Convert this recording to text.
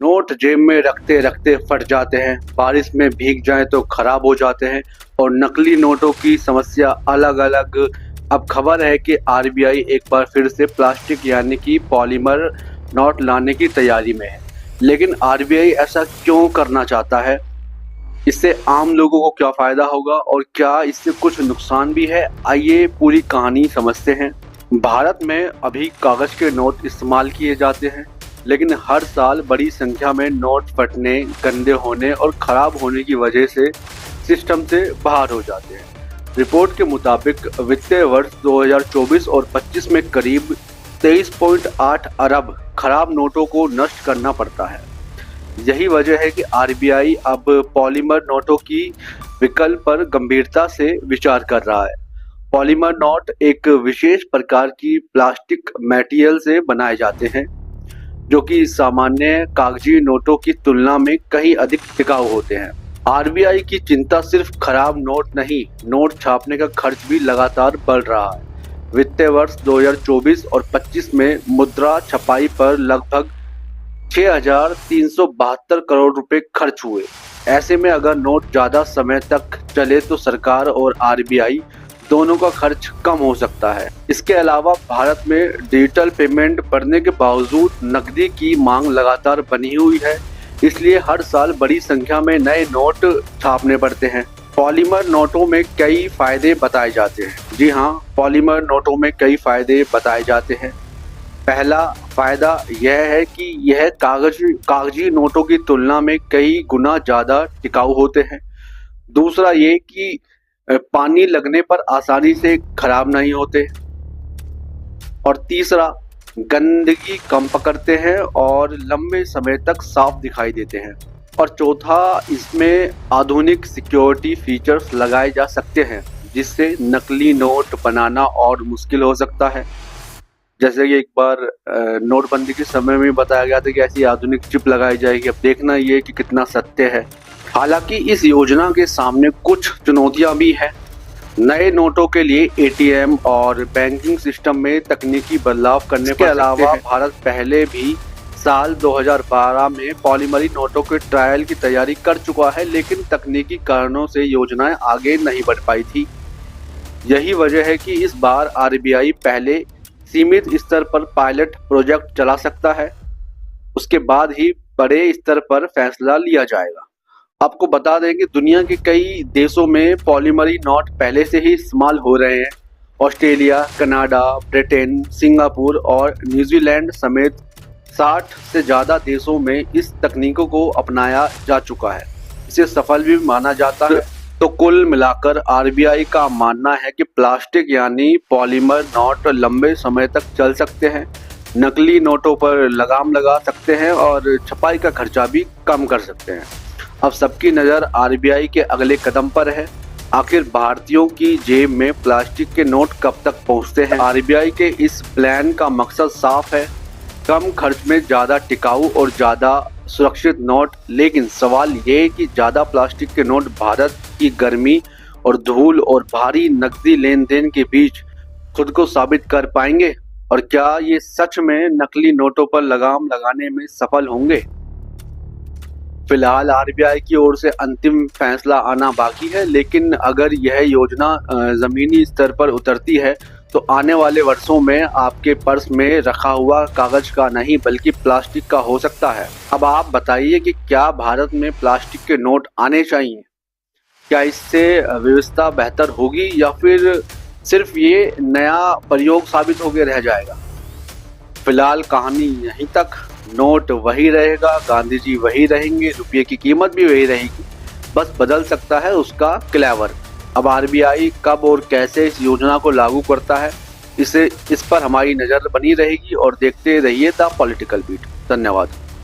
Note जेब में रखते रखते फट जाते हैं, बारिश में भीग जाएं तो खराब हो जाते हैं और नकली नोटों की समस्या अलग अलग। अब खबर है कि आरबीआई एक बार फिर से प्लास्टिक यानी कि पॉलीमर नोट लाने की तैयारी में है। लेकिन आरबीआई ऐसा क्यों करना चाहता है? इससे आम लोगों को क्या फायदा होगा और क्या इससे कुछ नुकसान भी है? आइए पूरी कहानी समझते हैं। भारत में अभी कागज के नोट इस्तेमाल किए जाते हैं, लेकिन हर साल बड़ी संख्या में नोट फटने, गंदे होने और खराब होने की वजह से सिस्टम से बाहर हो जाते हैं। रिपोर्ट के मुताबिक वित्तीय वर्ष 2024 और 25 में करीब 23.8 अरब खराब नोटों को नष्ट करना पड़ता है। यही वजह है कि आरबीआई अब पॉलीमर नोटों की विकल्प पर गंभीरता से विचार कर रहा है। पॉलीमर नोट एक विशेष प्रकार की प्लास्टिक मटेरियल से बनाए जाते हैं, जो कि सामान्य कागजी नोटों की तुलना में कहीं अधिक टिकाऊ होते हैं। आरबीआई की चिंता सिर्फ खराब नोट नहीं, नोट छापने का खर्च भी लगातार बढ़ रहा है। वित्तीय वर्ष 2024 और 25 में मुद्रा छपाई पर लगभग 6,372 करोड़ रुपए खर्च हुए। ऐसे में अगर नोट ज्यादा समय तक चले तो सरकार और आरबीआई दोनों का खर्च कम हो सकता है। इसके अलावा भारत में डिजिटल पेमेंट बढ़ने के बावजूद नकदी की मांग लगातार बनी हुई है, इसलिए हर साल बड़ी संख्या में नए नोट छापने पड़ते हैं। पॉलीमर नोटों में कई फायदे बताए जाते हैं। जी हाँ, पॉलीमर नोटों में कई फायदे बताए जाते हैं। पहला फायदा यह है कि यह कागजी नोटों की तुलना में कई गुना ज्यादा टिकाऊ होते हैं। दूसरा ये कि पानी लगने पर आसानी से खराब नहीं होते। और तीसरा, गंदगी कम पकड़ते हैं और लंबे समय तक साफ दिखाई देते हैं। और चौथा, इसमें आधुनिक सिक्योरिटी फीचर्स लगाए जा सकते हैं, जिससे नकली नोट बनाना और मुश्किल हो सकता है। जैसे कि एक बार नोटबंदी के समय में बताया गया था कि ऐसी आधुनिक चिप लगाई जाएगी। अब देखना ये कि कितना सत्य है। हालांकि इस योजना के सामने कुछ चुनौतियां भी हैं। नए नोटों के लिए एटीएम और बैंकिंग सिस्टम में तकनीकी बदलाव करने के अलावा भारत पहले भी साल 2012 में पॉलीमरी नोटों के ट्रायल की तैयारी कर चुका है, लेकिन तकनीकी कारणों से योजनाएं आगे नहीं बढ़ पाई थी। यही वजह है कि इस बार आरबीआई पहले सीमित स्तर पर पायलट प्रोजेक्ट चला सकता है, उसके बाद ही बड़े स्तर पर फैसला लिया जाएगा। आपको बता दें कि दुनिया के कई देशों में पॉलीमरी नोट पहले से ही इस्तेमाल हो रहे हैं। ऑस्ट्रेलिया, कनाडा, ब्रिटेन, सिंगापुर और न्यूजीलैंड समेत 60 से ज़्यादा देशों में इस तकनीकों को अपनाया जा चुका है। इसे सफल भी माना जाता है। तो कुल मिलाकर आरबीआई का मानना है कि प्लास्टिक यानी पॉलीमर नोट लंबे समय तक चल सकते हैं, नकली नोटों पर लगाम लगा सकते हैं और छपाई का खर्चा भी कम कर सकते हैं। अब सबकी नज़र आरबीआई के अगले कदम पर है। आखिर भारतीयों की जेब में प्लास्टिक के नोट कब तक पहुंचते हैं? आरबीआई के इस प्लान का मकसद साफ है, कम खर्च में ज़्यादा टिकाऊ और ज़्यादा सुरक्षित नोट। लेकिन सवाल ये है कि ज़्यादा प्लास्टिक के नोट भारत की गर्मी और धूल और भारी नकदी लेन देन के बीच खुद को साबित कर पाएंगे? और क्या ये सच में नकली नोटों पर लगाम लगाने में सफल होंगे? फिलहाल आरबीआई की ओर से अंतिम फैसला आना बाकी है, लेकिन अगर यह योजना जमीनी स्तर पर उतरती है तो आने वाले वर्षों में आपके पर्स में रखा हुआ कागज का नहीं बल्कि प्लास्टिक का हो सकता है। अब आप बताइए कि क्या भारत में प्लास्टिक के नोट आने चाहिए? क्या इससे व्यवस्था बेहतर होगी या फिर सिर्फ ये नया प्रयोग साबित होकर रह जाएगा? फिलहाल कहानी यहीं तक। नोट वही रहेगा, गांधी जी वही रहेंगे, रुपये की कीमत भी वही रहेगी, बस बदल सकता है उसका क्लेवर। अब आरबीआई कब और कैसे इस योजना को लागू करता है, इस पर हमारी नज़र बनी रहेगी और देखते रहिए द पॉलिटिकल बीट। धन्यवाद।